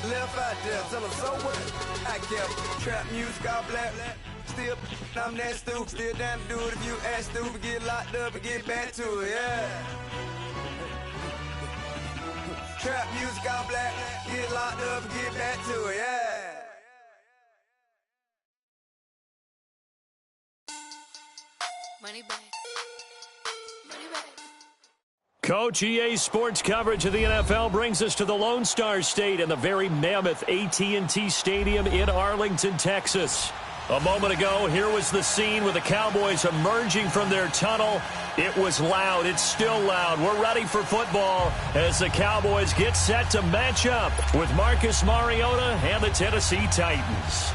Left out there, tell them so what? I kept trap music all black. Still, I'm that stupid. Still down to do it if you act stupid. Get locked up and get back to it, yeah. Trap music all black. Get locked up and get back to it, yeah. Money back. Money back. Coach, EA Sports coverage of the NFL brings us to the Lone Star State and the very mammoth AT&T Stadium in Arlington, Texas. A moment ago, here was the scene with the Cowboys emerging from their tunnel. It was loud. It's still loud. We're ready for football as the Cowboys get set to match up with Marcus Mariota and the Tennessee Titans.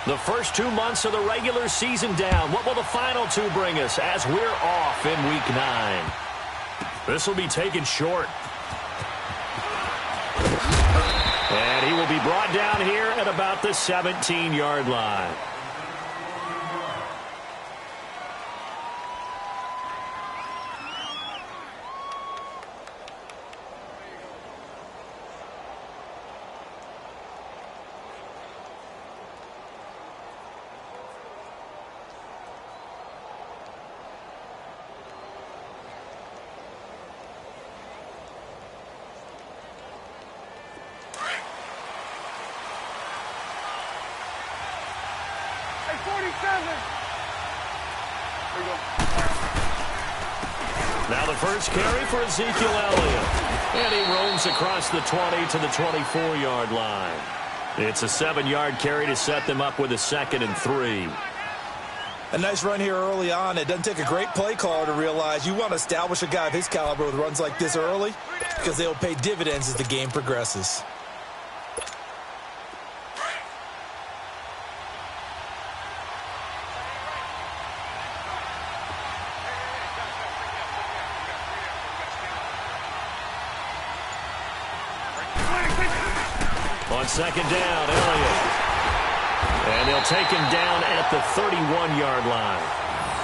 The first 2 months of the regular season down. What will the final two bring us as we're off in Week 9? This will be taken short. And he will be brought down here at about the 17-yard line. Now the first carry for Ezekiel Elliott. And he roams across the 20 to the 24-yard line. It's a 7-yard carry to set them up with a 2nd and 3. A nice run here early on. It doesn't take a great play caller to realize you want to establish a guy of his caliber with runs like this early because they'll pay dividends as the game progresses. On 2nd down, Elliott. And they'll take him down at the 31-yard line.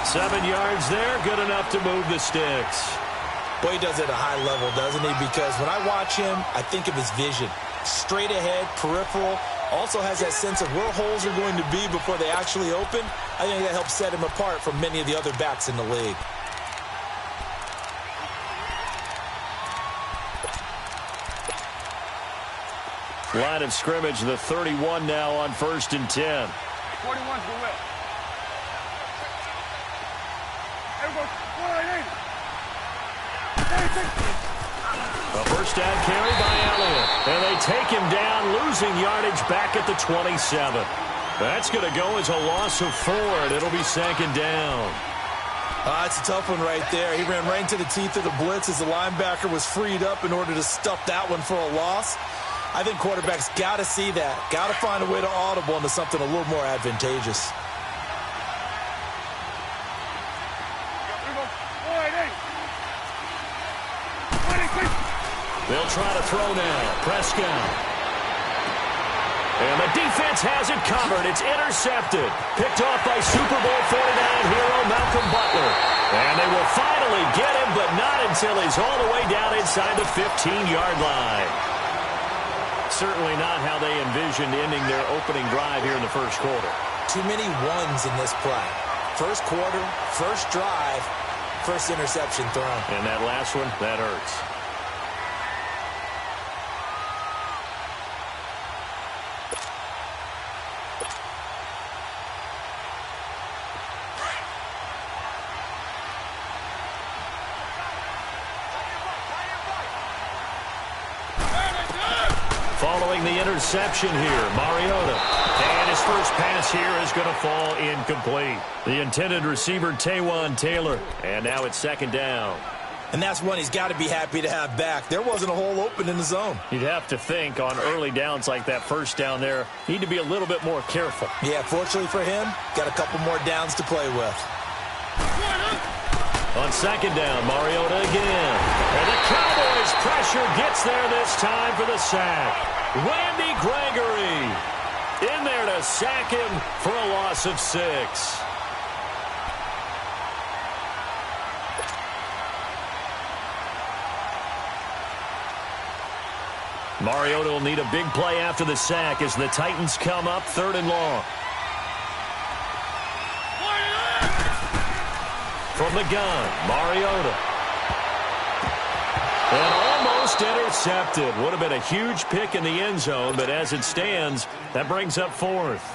7 yards there, good enough to move the sticks. Boy, he does it at a high level, doesn't he? Because when I watch him, I think of his vision. Straight ahead, peripheral. Also has that sense of where holes are going to be before they actually open. I think that helps set him apart from many of the other backs in the league. Line of scrimmage, the 31 now on 1st and 10. 41's the way. A first down carry by Elliott. And they take him down, losing yardage back at the 27. That's going to go as a loss of 4, and it'll be 2nd down. It's a tough one right there. He ran right into the teeth of the blitz as the linebacker was freed up in order to stuff that one for a loss. I think quarterbacks got to see that. Got to find a way to audible into something a little more advantageous. They'll try to throw now. Prescott. And the defense has it covered. It's intercepted. Picked off by Super Bowl 49 hero Malcolm Butler. And they will finally get him, but not until he's all the way down inside the 15-yard line. Certainly not how they envisioned ending their opening drive here in the first quarter. Too many ones in this play. First quarter, first drive, first interception thrown. And that last one, that hurts. Following the interception here, Mariota. And his first pass here is going to fall incomplete. The intended receiver, Taywan Taylor. And now it's 2nd down. And that's one he's got to be happy to have back. There wasn't a hole open in the zone. You'd have to think on early downs like that first down there, need to be a little bit more careful. Yeah, fortunately for him, got a couple more downs to play with. On 2nd down, Mariota again. And the Cowboys' pressure gets there this time for the sack. Randy Gregory in there to sack him for a loss of 6. Mariota will need a big play after the sack as the Titans come up 3rd and long. From the gun, Mariota. And almost intercepted. Would have been a huge pick in the end zone, but as it stands, that brings up 4th.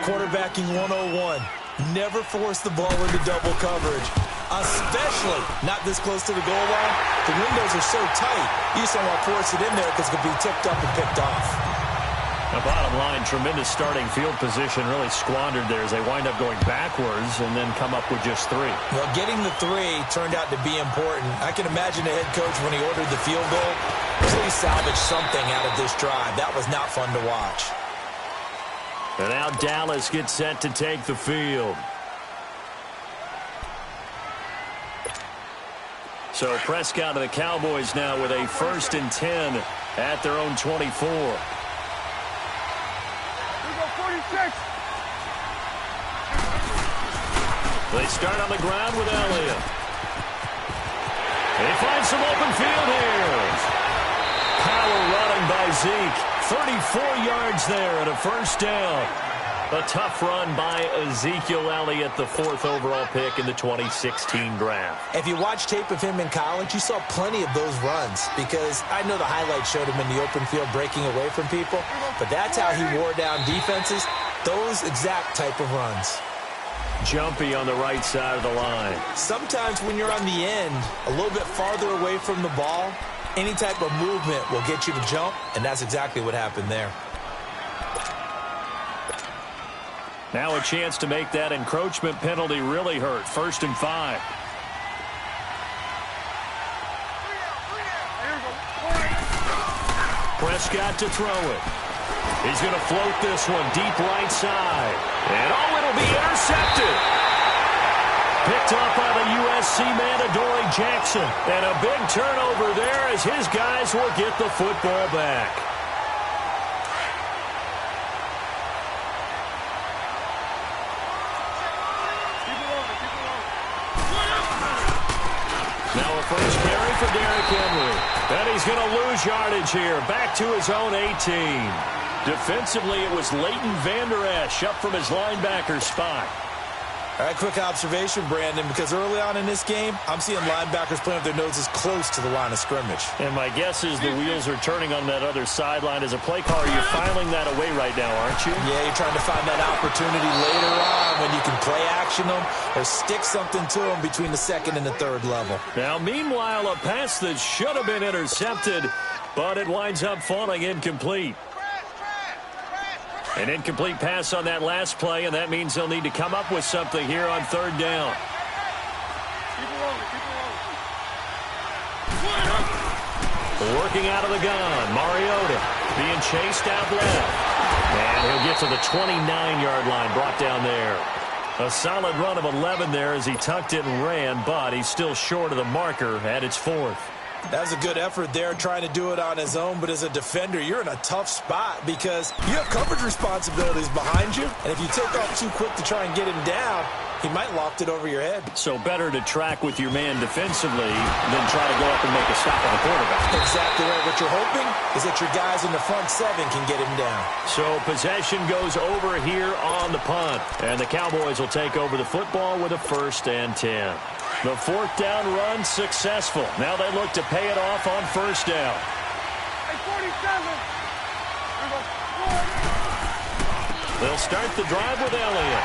Quarterbacking 101. Never force the ball into double coverage, especially not this close to the goal line. The windows are so tight, you just don't want to force it in there because it could be tipped up and picked off. The bottom line, tremendous starting field position, really squandered there as they wind up going backwards and then come up with just 3. Well, getting the 3 turned out to be important. I can imagine the head coach when he ordered the field goal, please salvage something out of this drive. That was not fun to watch. And now Dallas gets set to take the field. So Prescott and the Cowboys now with a 1st and 10 at their own 24. They start on the ground with Elliott. They find some open field here. Power running by Zeke. 34 yards there and a 1st down. A tough run by Ezekiel Elliott, the 4th overall pick in the 2016 draft. If you watch tape of him in college, you saw plenty of those runs because I know the highlights showed him in the open field breaking away from people, but that's how he wore down defenses, those exact type of runs. Jumpy on the right side of the line. Sometimes when you're on the end, a little bit farther away from the ball, any type of movement will get you to jump, and that's exactly what happened there. Now a chance to make that encroachment penalty really hurt. 1st and 5. Prescott to throw it. He's going to float this one deep right side. And it'll be intercepted. Picked up by the USC man, Adoree Jackson. And a big turnover there as his guys will get the football back. Now a first carry for Derrick Henry. And he's going to lose yardage here. Back to his own 18. Defensively, it was Leighton Vander Esch up from his linebacker spot. All right, quick observation, Brandon, because early on in this game, I'm seeing linebackers playing with their noses close to the line of scrimmage. And my guess is the wheels are turning on that other sideline. As a play caller, you're filing that away right now, aren't you? Yeah, you're trying to find that opportunity later on when you can play action them or stick something to them between the 2nd and the 3rd level. Now, meanwhile, a pass that should have been intercepted, but it winds up falling incomplete. An incomplete pass on that last play, and that means they'll need to come up with something here on 3rd down. Working out of the gun, Mariota being chased out left. And he'll get to the 29-yard line, brought down there. A solid run of 11 there as he tucked it and ran, but he's still short of the marker at its 4th. That was a good effort there trying to do it on his own, but as a defender, you're in a tough spot because you have coverage responsibilities behind you, and if you take off too quick to try and get him down, he might loft it over your head. So better to track with your man defensively than try to go up and make a stop on the quarterback. Exactly right. What you're hoping is that your guys in the front 7 can get him down. So possession goes over here on the punt, and the Cowboys will take over the football with a 1st and 10. The 4th down run successful. Now they look to pay it off on 1st down. They'll start the drive with Elliott.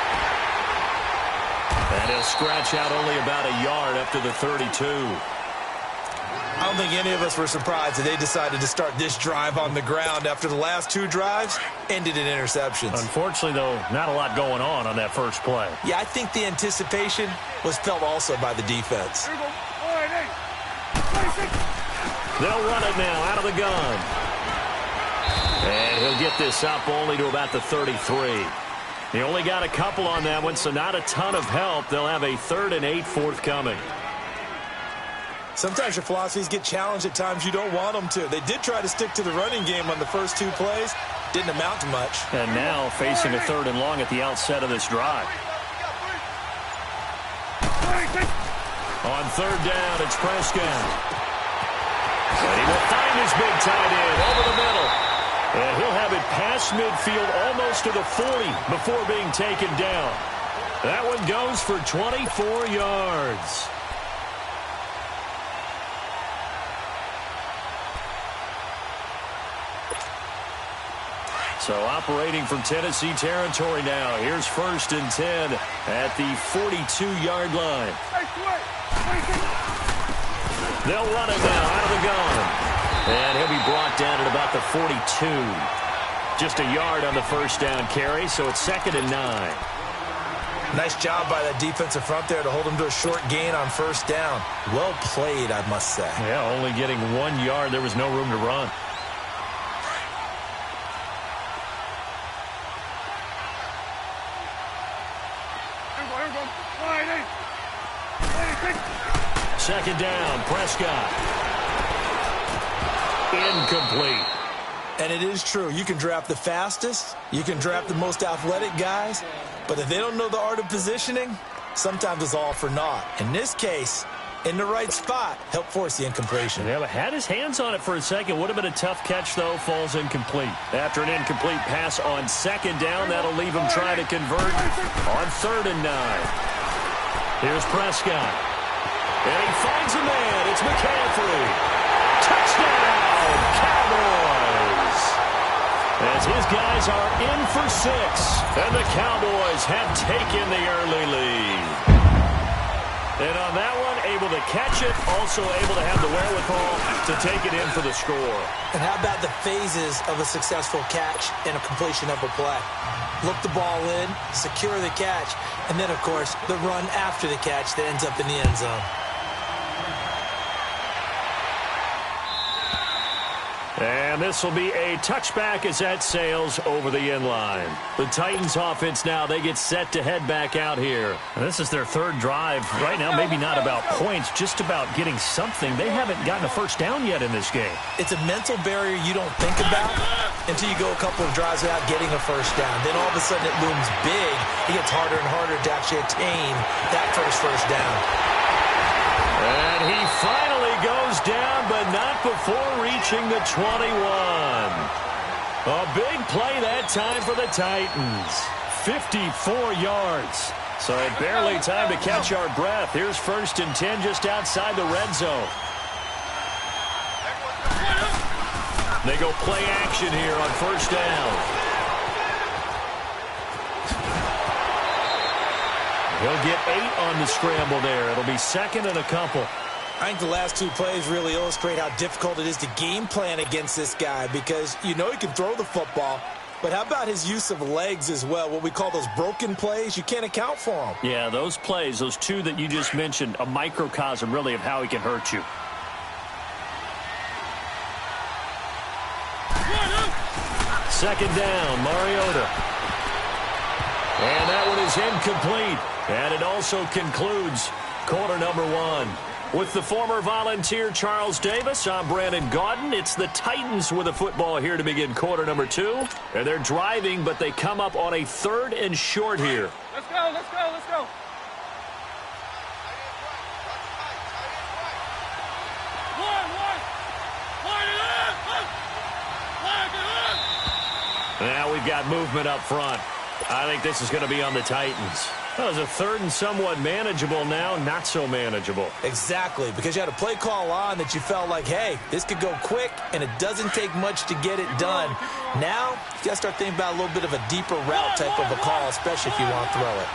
And he'll scratch out only about a yard up to the 32. I don't think any of us were surprised that they decided to start this drive on the ground after the last 2 drives ended in interceptions. Unfortunately, though, not a lot going on that first play. Yeah, I think the anticipation was felt also by the defense. They'll run it now out of the gun. And he'll get this up only to about the 33. He only got a couple on that one, so not a ton of help. They'll have a 3rd and 8 forthcoming. Sometimes your philosophies get challenged at times you don't want them to. They did try to stick to the running game on the first 2 plays. Didn't amount to much. And now facing a 3rd and long at the outset of this drive. On 3rd down, it's Prescott. And he will find his big tight end over the middle. And he'll have it past midfield almost to the 40 before being taken down. That one goes for 24 yards. So operating from Tennessee territory now. Here's 1st and 10 at the 42-yard line. They'll run it now out of the gun. And he'll be brought down at about the 42. Just a yard on the first down carry, so it's 2nd and 9. Nice job by that defensive front there to hold him to a short gain on 1st down. Well played, I must say. Yeah, only getting 1 yard. There was no room to run. Second down, Prescott. Incomplete. And it is true. You can draft the fastest. You can draft the most athletic guys. But if they don't know the art of positioning, sometimes it's all for naught. In this case, in the right spot, helped force the incompletion. Yeah, but had his hands on it for a second. Would have been a tough catch, though. Falls incomplete. After an incomplete pass on 2nd down, that'll leave him trying to convert on 3rd and 9. Here's Prescott. And he finds a man. It's McCaffrey. Touchdown, Cowboys. As his guys are in for 6. And the Cowboys have taken the early lead. And on that one, able to catch it, also able to have the wherewithal to take it in for the score. And how about the phases of a successful catch and a completion of a play? Look the ball in, secure the catch, and then, of course, the run after the catch that ends up in the end zone. And this will be a touchback as that sails over the end line. The Titans offense now, they get set to head back out here. And this is their 3rd drive. Right now, maybe not about points, just about getting something. They haven't gotten a first down yet in this game. It's a mental barrier you don't think about until you go a couple of drives without getting a first down. Then all of a sudden it looms big. It gets harder and harder to actually attain that first down. And he finally goes down, but not before reaching the 21. A big play that time for the Titans. 54 yards. So barely time to catch our breath. Here's 1st and 10 just outside the red zone. They go play action here on 1st down. He'll get 8 on the scramble there. It'll be 2nd and a couple. I think the last 2 plays really illustrate how difficult it is to game plan against this guy because you know he can throw the football, but how about his use of legs as well, what we call those broken plays? You can't account for them. Yeah, those plays, those 2 that you just mentioned, a microcosm really of how he can hurt you. Second down, Mariota. And that one is incomplete. And it also concludes quarter number 1. With the former Volunteer Charles Davis, I'm Brandon Gaudin. It's the Titans with the football here to begin quarter number 2. And they're driving, but they come up on a 3rd and short here. Let's go, let's go, let's go. Now we've got movement up front. I think this is going to be on the Titans. That was a 3rd and somewhat manageable now, not so manageable. Exactly, because you had a play call on that you felt like, hey, this could go quick, and it doesn't take much to get it done. Now, you got to start thinking about a little bit of a deeper route type of a call, especially if you want to throw it.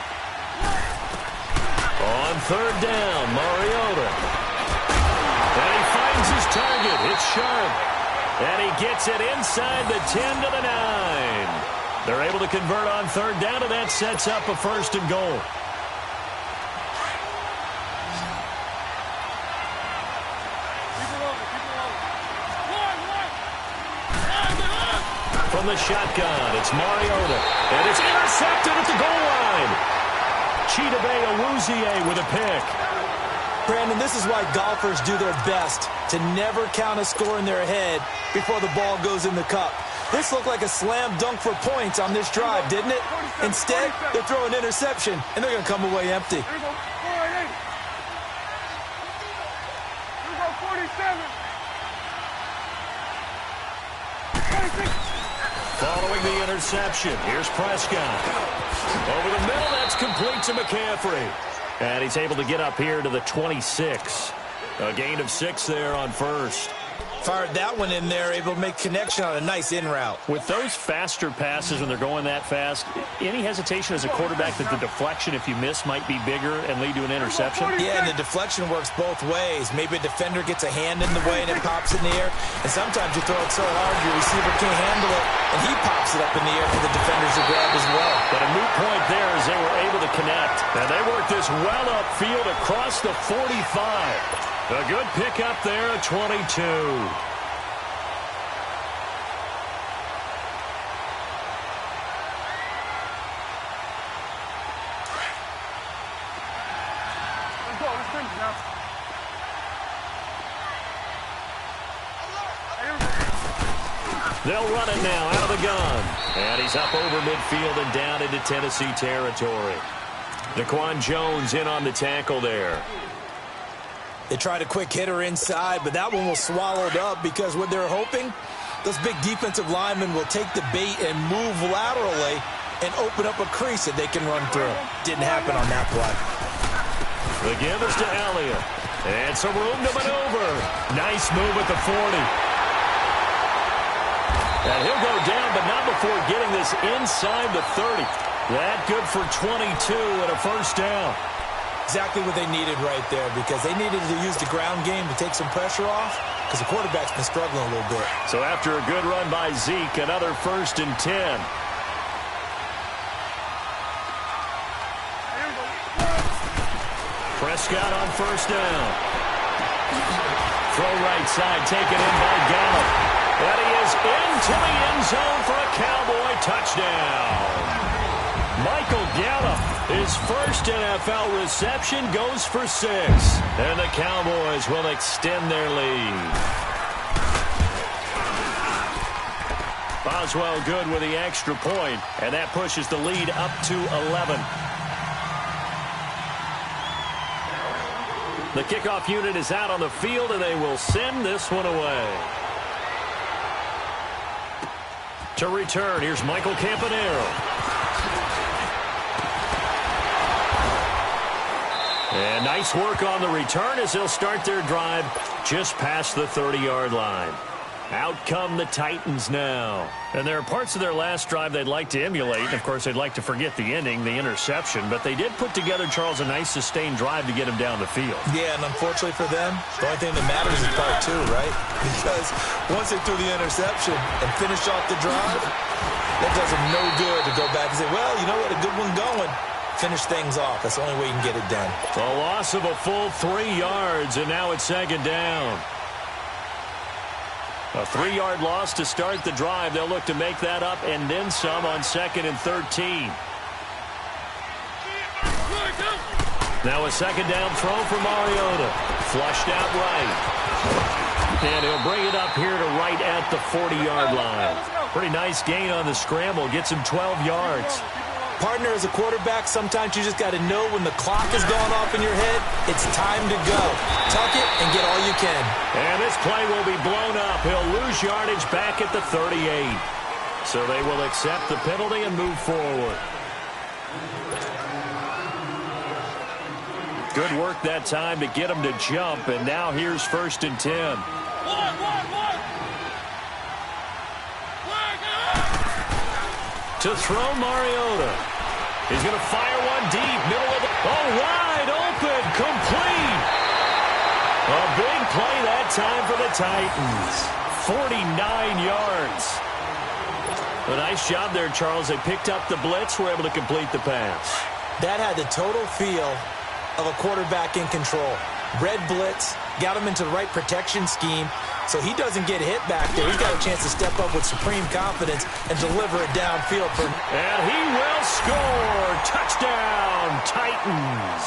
On 3rd down, Mariota. And he finds his target. It's sharp. And he gets it inside the 10 to the 9. They're able to convert on 3rd down, and that sets up a 1st and goal. From the shotgun, it's Mariota. And it's intercepted at the goal line. Chidobe Awuzie with a pick. Brandon, this is why golfers do their best to never count a score in their head before the ball goes in the cup. This looked like a slam dunk for points on this drive, didn't it? Instead, they're throwing interception, and they're going to come away empty. Here we go, 4-8. Here we go, 47. the interception. Here's Prescott. Over the middle, that's complete to McCaffrey. And he's able to get up here to the 26. A gain of 6 there on first. Fired that one in there, able to make connection on a nice in route. With those faster passes when they're going that fast, any hesitation as a quarterback that the deflection, if you miss, might be bigger and lead to an interception? Yeah, and the deflection works both ways. Maybe a defender gets a hand in the way and it pops in the air. And sometimes you throw it so hard your receiver can't handle it, and he pops it up in the air for the defenders to grab as well. But a moot point there as they were able to connect. And they worked this well upfield across the 45. A good pickup there at 22. They'll run it now out of the gun. And he's up over midfield and down into Tennessee territory. Daquan Jones in on the tackle there. They tried a quick hitter inside, but that one was swallowed up because what they're hoping, those big defensive linemen will take the bait and move laterally and open up a crease that they can run through. Didn't happen on that play. The give is to Elliott. And some room to maneuver. Nice move at the 40. And he'll go down, but not before getting this inside the 30. That good for 22 and a first down. Exactly what they needed right there, because they needed to use the ground game to take some pressure off, because the quarterback's been struggling a little bit. So after a good run by Zeke, another 1st and 10. Prescott on first down. Throw right side, taken in by Gallup. And he is into the end zone for a Cowboy touchdown. Michael Gallup, his first NFL reception, goes for 6. And the Cowboys will extend their lead. Boswell good with the extra point, and that pushes the lead up to 11. The kickoff unit is out on the field, and they will send this one away. To return, here's Michael Campanaro. And nice work on the return as they'll start their drive just past the 30-yard line. Out come the Titans now. And there are parts of their last drive they'd like to emulate. And, of course, they'd like to forget the ending, the interception. But they did put together, Charles, a nice sustained drive to get him down the field. Yeah, and unfortunately for them, the only thing that matters is part 2, right? Because once they threw the interception and finished off the drive, that does them no good to go back and say, well, you know what, a good one going. Finish things off. That's the only way you can get it done. A loss of a full 3 yards, and now it's 2nd down. A 3-yard loss to start the drive. They'll look to make that up and then some on 2nd and 13. Now a 2nd down throw for Mariota. Flushed out right. And he'll bring it up here to right at the 40-yard line. Pretty nice gain on the scramble. Gets him 12 yards. Partner, as a quarterback, sometimes you just got to know when the clock is going off in your head, it's time to go. Tuck it and get all you can. And this play will be blown up. He'll lose yardage back at the 38. So they will accept the penalty and move forward. Good work that time to get him to jump, and now here's 1st and 10. To throw Mariota. He's going to fire one deep, middle of the... Oh, wide open, complete. A big play that time for the Titans. 49 yards. A nice job there, Charles. They picked up the blitz, were able to complete the pass. That had the total feel of a quarterback in control. Red blitz, got him into the right protection scheme, so he doesn't get hit back there. He's got a chance to step up with supreme confidence and deliver it downfield. And he will score. Touchdown, Titans.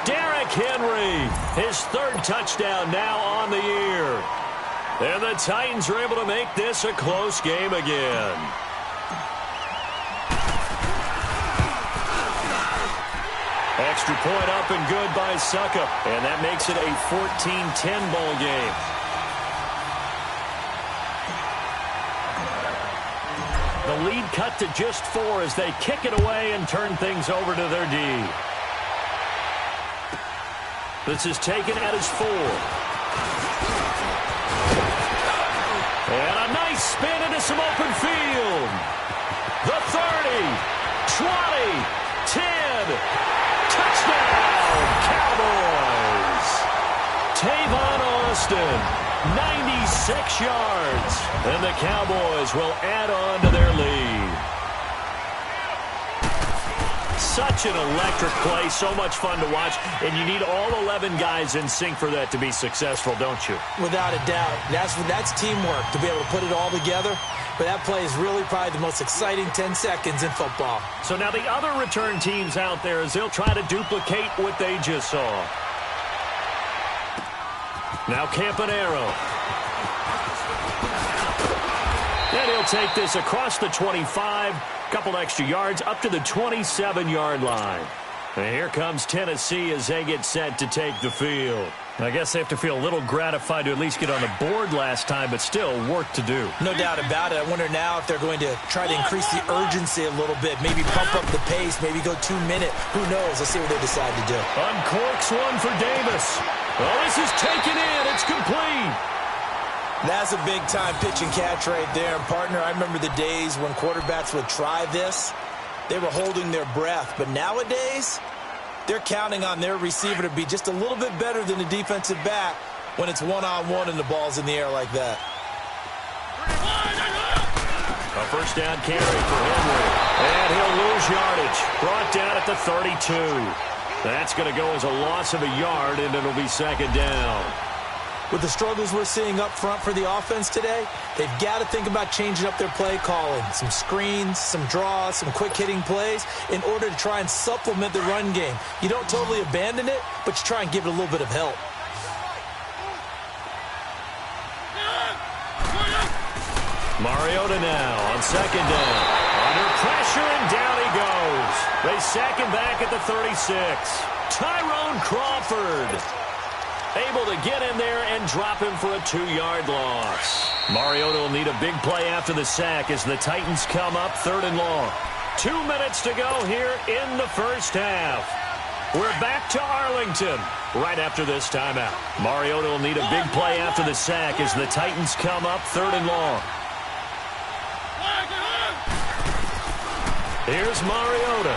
Derrick Henry, his 3rd touchdown now on the year. And the Titans are able to make this a close game again. Extra point up and good by Suckup. And that makes it a 14-10 ball game. The lead cut to just 4 as they kick it away and turn things over to their D. This is taken at his 4. And a nice spin into some open field. The 30, 20, 10, touchdown, Cowboys. Tavon Austin, 96 yards. And the Cowboys will add on to their lead. Such an electric play, so much fun to watch, and you need all 11 guys in sync for that to be successful, don't you? Without a doubt. That's teamwork, to be able to put it all together. But that play is really probably the most exciting 10 seconds in football. So now the other return teams out there, as they'll try to duplicate what they just saw. Now Campanaro. And he'll take this across the 25, couple extra yards, up to the 27-yard line. And here comes Tennessee as they get set to take the field. I guess they have to feel a little gratified to at least get on the board last time, but still work to do. No doubt about it. I wonder now if they're going to try to increase the urgency a little bit, maybe pump up the pace, maybe go 2-minute. Who knows? Let's see what they decide to do. Uncorks one for Davis. Oh, this is taken in. It's complete. That's a big-time pitch and catch right there. And, partner, I remember the days when quarterbacks would try this. They were holding their breath. But nowadays, they're counting on their receiver to be just a little bit better than the defensive back when it's one-on-one and the ball's in the air like that. A first down carry for Henry. And he'll lose yardage. Brought down at the 32. That's going to go as a loss of a yard, and it'll be second down. With the struggles we're seeing up front for the offense today, they've got to think about changing up their play calling. Some screens, some draws, some quick-hitting plays in order to try and supplement the run game. You don't totally abandon it, but you try and give it a little bit of help. Mariota now on second down. Under pressure, and down he goes. They sack him back at the 36. Tyrone Crawford able to get in there and drop him for a 2-yard loss. Mariota will need a big play after the sack as the Titans come up 3rd and long. 2 minutes to go here in the first half. We're back to Arlington right after this timeout. Mariota will need a big play after the sack as the Titans come up 3rd and long. Here's Mariota.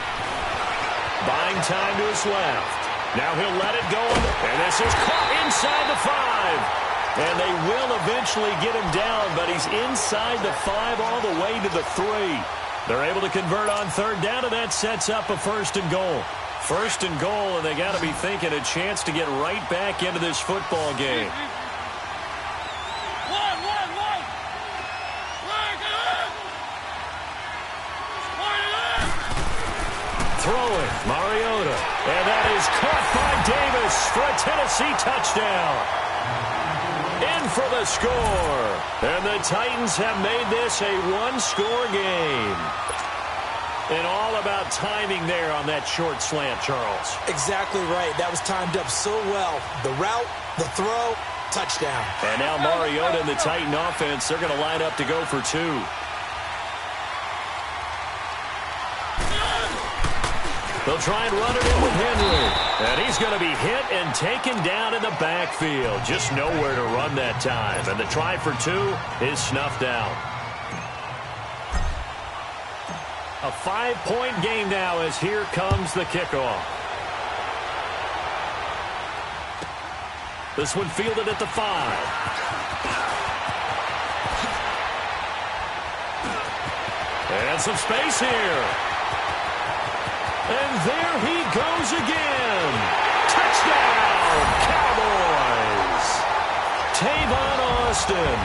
Buying time to his left. Now he'll let it go, and this is caught inside the 5. And they will eventually get him down, but he's inside the 5 all the way to the 3. They're able to convert on 3rd down, and that sets up a 1st and goal. 1st and goal, and they got to be thinking a chance to get right back into this football game. Throwing, Mariota. And that is caught by Davis for a Tennessee touchdown. In for the score. And the Titans have made this a 1-score game. And all about timing there on that short slant, Charles. Exactly right. That was timed up so well. The route, the throw, touchdown. And now Mariota and the Titan offense, they're going to line up to go for 2. They'll try and run it in with Henry. And he's going to be hit and taken down in the backfield. Just nowhere to run that time. And the try for 2 is snuffed out. A 5-point game now as here comes the kickoff. This one fielded at the 5. And some space here. And there he goes again. Touchdown, Cowboys. Tavon Austin,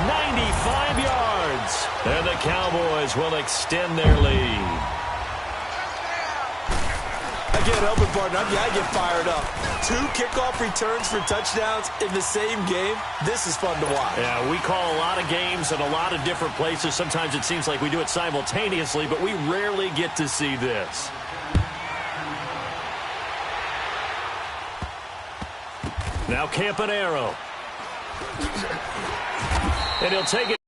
95 yards. And the Cowboys will extend their lead. I can't help it, partner. I get fired up. 2 kickoff returns for touchdowns in the same game. This is fun to watch. Yeah, we call a lot of games in a lot of different places. Sometimes it seems like we do it simultaneously, but we rarely get to see this. Now Campanaro. And he'll take it.